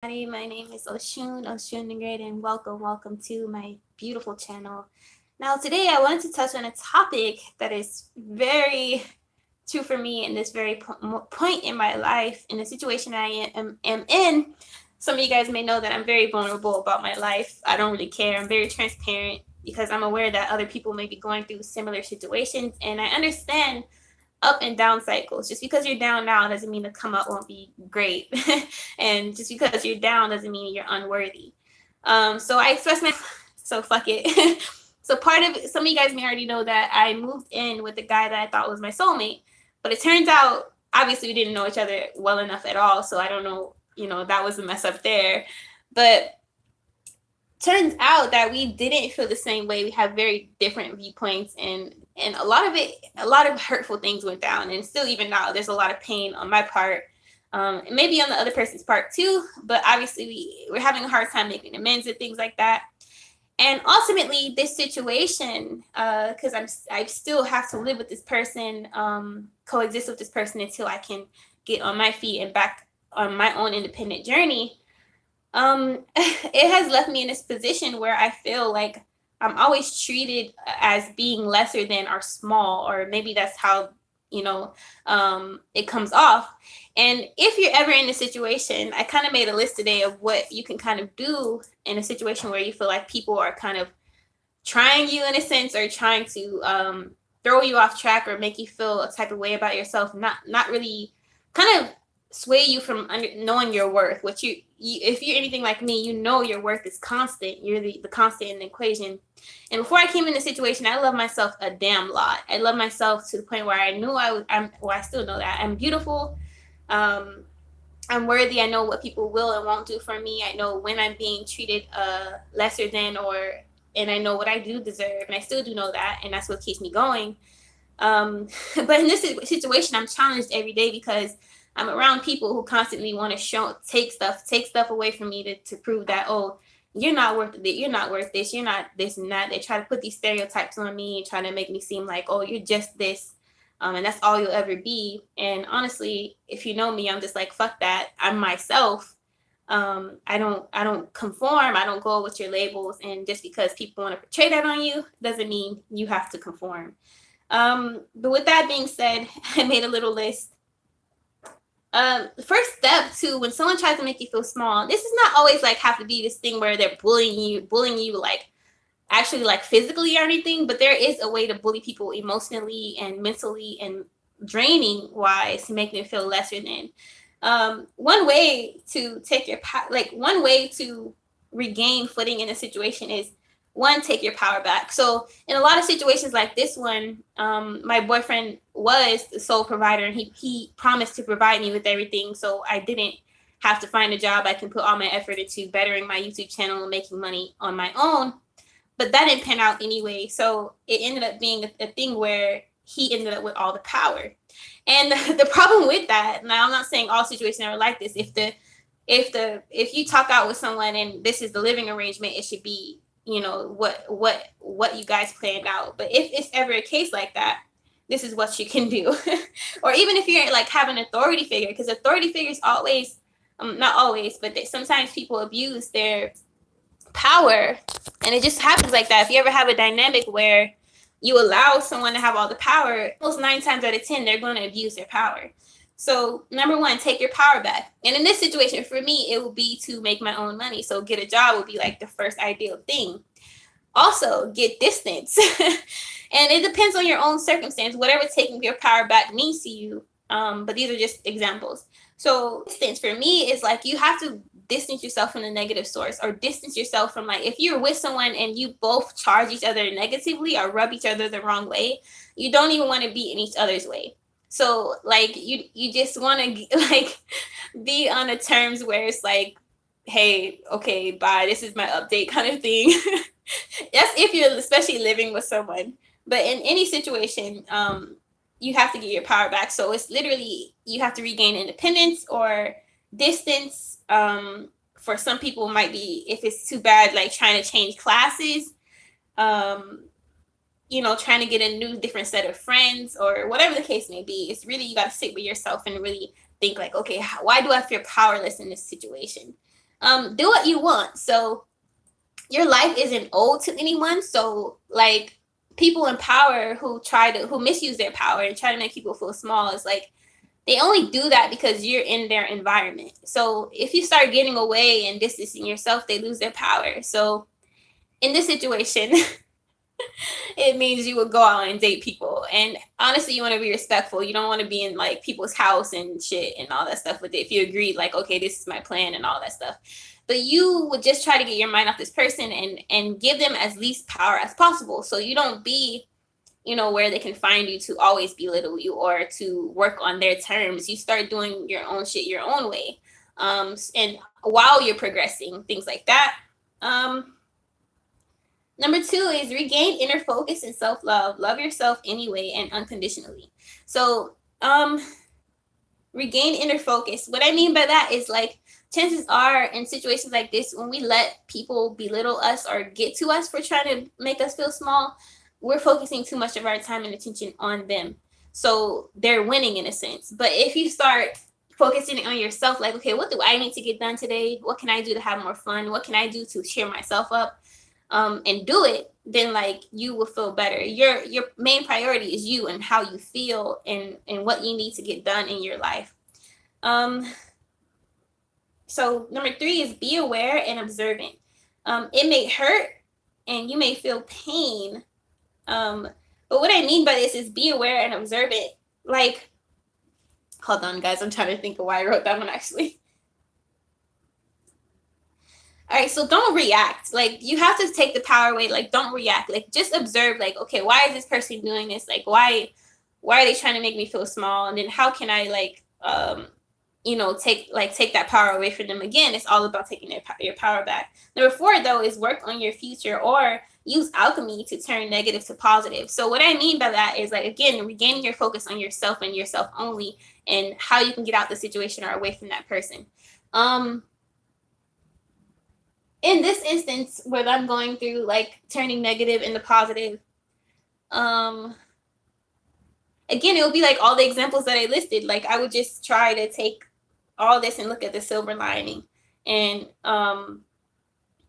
My name is Oshun the Great, and welcome to my beautiful channel. Now, today I wanted to touch on a topic that is very true for me in this very point in my life, in the situation I am in. Some of you guys may know that I'm very vulnerable about my life. I don't really care. I'm very transparent because I'm aware that other people may be going through similar situations, and I understand up and down cycles. Just because you're down now doesn't mean the come up won't be great. And just because you're down doesn't mean you're unworthy. So I express my so fuck it. So part of some of you guys may already know that I moved in with the guy that I thought was my soulmate, but it turns out obviously we didn't know each other well enough at all. So I don't know, that was a mess up there. But turns out that we didn't feel the same way. We have very different viewpoints, and a lot of hurtful things went down, and still even now there's a lot of pain on my part, and maybe on the other person's part too. But obviously we're having a hard time making amends and things like that. And ultimately, this situation, because I still have to live with this person, coexist with this person until I can get on my feet and back on my own independent journey. It has left me in this position where I feel like I'm always treated as being lesser than or small, or maybe that's how it comes off. And if you're ever in a situation, I kind of made a list today of what you can kind of do in a situation where you feel like people are kind of trying you in a sense, or trying to throw you off track or make you feel a type of way about yourself, not really kind of sway you from knowing your worth. Which if you're anything like me, you know your worth is constant. You're the constant in the equation. And before I came in the situation, I love myself a damn lot. I love myself to the point where I knew I still know that I'm beautiful. um I'm worthy. I know what people will and won't do for me. I know when I'm being treated lesser than, and I know what I do deserve, and I still do know that, and that's what keeps me going. But in this situation, I'm challenged every day because I'm around people who constantly want to take stuff away from me to prove that, oh, you're not worth it. You're not worth this. You're not this and that. They try to put these stereotypes on me and try to make me seem like, oh, you're just this, and that's all you'll ever be. And honestly, if you know me, I'm just like, fuck that. I'm myself. I don't conform. I don't go with your labels. And just because people want to portray that on you doesn't mean you have to conform. But with that being said, I made a little list. The first step to when someone tries to make you feel small, this is not always like have to be this thing where they're bullying you like actually like physically or anything, but there is a way to bully people emotionally and mentally and draining wise to make them feel lesser than. One way to one way to regain footing in a situation is, one, take your power back. So in a lot of situations like this one, my boyfriend was the sole provider, and he promised to provide me with everything, so I didn't have to find a job. I can put all my effort into bettering my YouTube channel and making money on my own. But that didn't pan out anyway, so it ended up being a thing where he ended up with all the power. And the problem with that, now I'm not saying all situations are like this. If you talk out with someone and this is the living arrangement, it should be, what you guys planned out. But if it's ever a case like that, this is what you can do. Or even if you're like have an authority figure, because authority figures always, not always, but sometimes people abuse their power, and it just happens like that. If you ever have a dynamic where you allow someone to have all the power, most 9 times out of 10 they're going to abuse their power. So number one, take your power back. And in this situation, for me, it would be to make my own money. So get a job would be like the first ideal thing. Also, get distance. And it depends on your own circumstance, whatever taking your power back means to you. But these are just examples. So distance for me is like you have to distance yourself from the negative source, or distance yourself from, like, if you're with someone and you both charge each other negatively or rub each other the wrong way, you don't even want to be in each other's way. So like you just want to like be on the terms where it's like, hey, okay, bye, this is my update kind of thing. That's if you're especially living with someone. But in any situation, you have to get your power back. So it's literally you have to regain independence or distance. For some people, it might be, if it's too bad, like trying to change classes, trying to get a new, different set of friends, or whatever the case may be. It's really, you got to sit with yourself and really think like, okay, why do I feel powerless in this situation? Do what you want. So your life isn't owed to anyone. So like people in power who misuse their power and try to make people feel small, is like they only do that because you're in their environment. So if you start getting away and distancing yourself, they lose their power. So in this situation, it means you would go out and date people. And honestly, you want to be respectful. You don't want to be in like people's house and shit and all that stuff with it. If you agreed, like, okay, this is my plan and all that stuff. But you would just try to get your mind off this person and give them as least power as possible. So you don't be, where they can find you to always belittle you or to work on their terms. You start doing your own shit your own way. And while you're progressing, things like that. Number 2 is regain inner focus and self-love. Love yourself anyway and unconditionally. So, regain inner focus. What I mean by that is like, chances are in situations like this, when we let people belittle us or get to us for trying to make us feel small, we're focusing too much of our time and attention on them. So they're winning in a sense. But if you start focusing on yourself, like, okay, what do I need to get done today? What can I do to have more fun? What can I do to cheer myself up? And do it, then like you will feel better. Your main priority is you and how you feel and what you need to get done in your life. So number 3 is be aware and observant. It may hurt and you may feel pain. But what I mean by this is be aware and observant. Like, hold on guys, I'm trying to think of why I wrote that one actually. All right, so don't react. Like, you have to take the power away. Like, don't react. Like, just observe. Like, okay, why is this person doing this? Like, why are they trying to make me feel small? And then how can I take that power away from them? Again, it's all about taking your power back. Number 4 though is work on your future or use alchemy to turn negative to positive. So what I mean by that is like, again, regaining your focus on yourself and yourself only, and how you can get out the situation or away from that person. In this instance, where I'm going through like turning negative into positive, again, it would be like all the examples that I listed. Like, I would just try to take all this and look at the silver lining and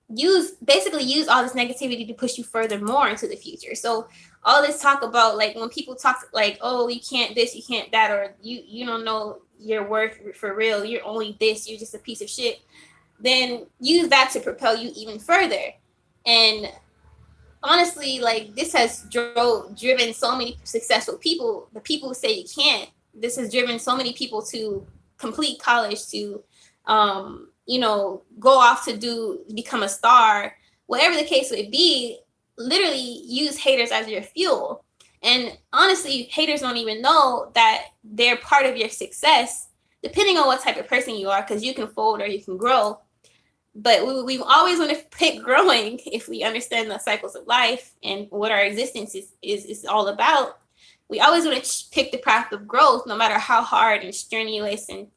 use all this negativity to push you further more into the future. So all this talk about like when people talk like, oh, you can't this, you can't that, or you don't know your worth for real, you're only this, you're just a piece of shit, then use that to propel you even further. And honestly, like, this has driven so many successful people, the people who say you can't, this has driven so many people to complete college, to go off to become a star, whatever the case would be. Literally use haters as your fuel. And honestly, haters don't even know that they're part of your success, depending on what type of person you are, because you can fold or you can grow. But we always want to pick growing if we understand the cycles of life and what our existence is all about. We always want to pick the path of growth, no matter how hard and strenuous and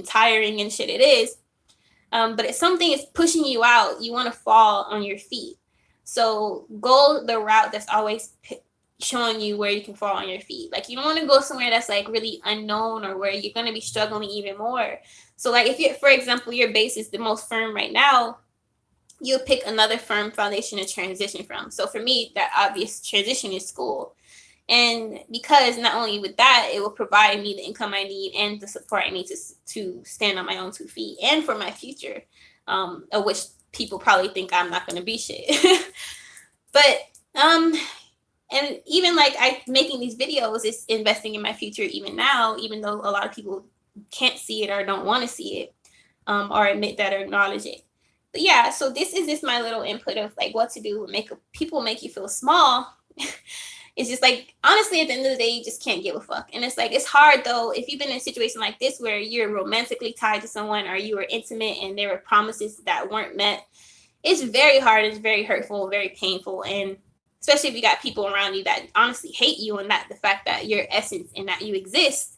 tiring and shit it is. But if something is pushing you out, you want to fall on your feet. So go the route that's always showing you where you can fall on your feet. Like, you don't want to go somewhere that's like really unknown or where you're going to be struggling even more. So like, if you, for example, your base is the most firm right now, you'll pick another firm foundation to transition from. So for me, that obvious transition is school. And because not only with that, it will provide me the income I need and the support I need to stand on my own 2 feet and for my future, of which people probably think I'm not going to be shit. But, and even like making these videos is investing in my future even now, even though a lot of people can't see it or don't want to see it, or admit that or acknowledge it. But yeah, so this is just my little input of like what to do when people make you feel small. It's just like, honestly, at the end of the day, you just can't give a fuck. And it's like, it's hard though, if you've been in a situation like this where you're romantically tied to someone or you were intimate and there were promises that weren't met. It's very hard, it's very hurtful, very painful. And especially if you got people around you that honestly hate you and that the fact that your essence and that you exist,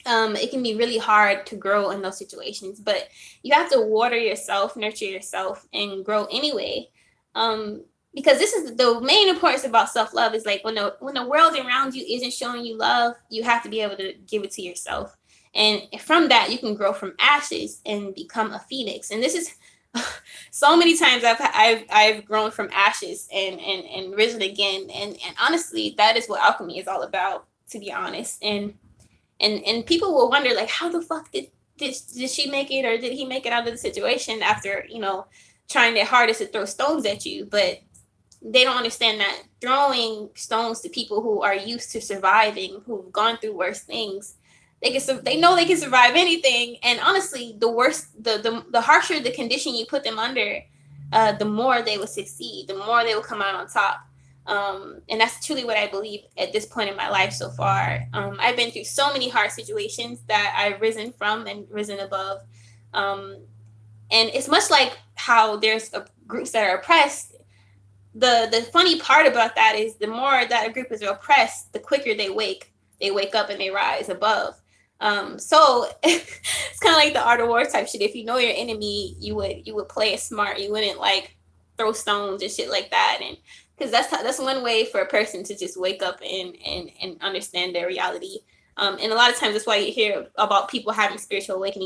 it can be really hard to grow in those situations. But you have to water yourself, nurture yourself, and grow anyway. Because this is the main importance about self-love, is like when the world around you isn't showing you love, you have to be able to give it to yourself. And from that, you can grow from ashes and become a phoenix. And this is so many times I've grown from ashes and risen again. And honestly, that is what alchemy is all about, to be honest. And people will wonder, like, how the fuck did she make it, or did he make it out of the situation after, trying their hardest to throw stones at you? But they don't understand that throwing stones to people who are used to surviving, who've gone through worse things, they know they can survive anything. And honestly, the worse, the harsher the condition you put them under, the more they will succeed, the more they will come out on top. And that's truly what I believe at this point in my life so far. I've been through so many hard situations that I've risen from and risen above. And it's much like how there's groups that are oppressed. The funny part about that is the more that a group is oppressed, the quicker they wake up and they rise above. So it's kind of like the art of war type shit. If you know your enemy, you would play it smart. You wouldn't like throw stones and shit like that. And because that's one way for a person to just wake up and understand their reality. And a lot of times that's why you hear about people having spiritual awakening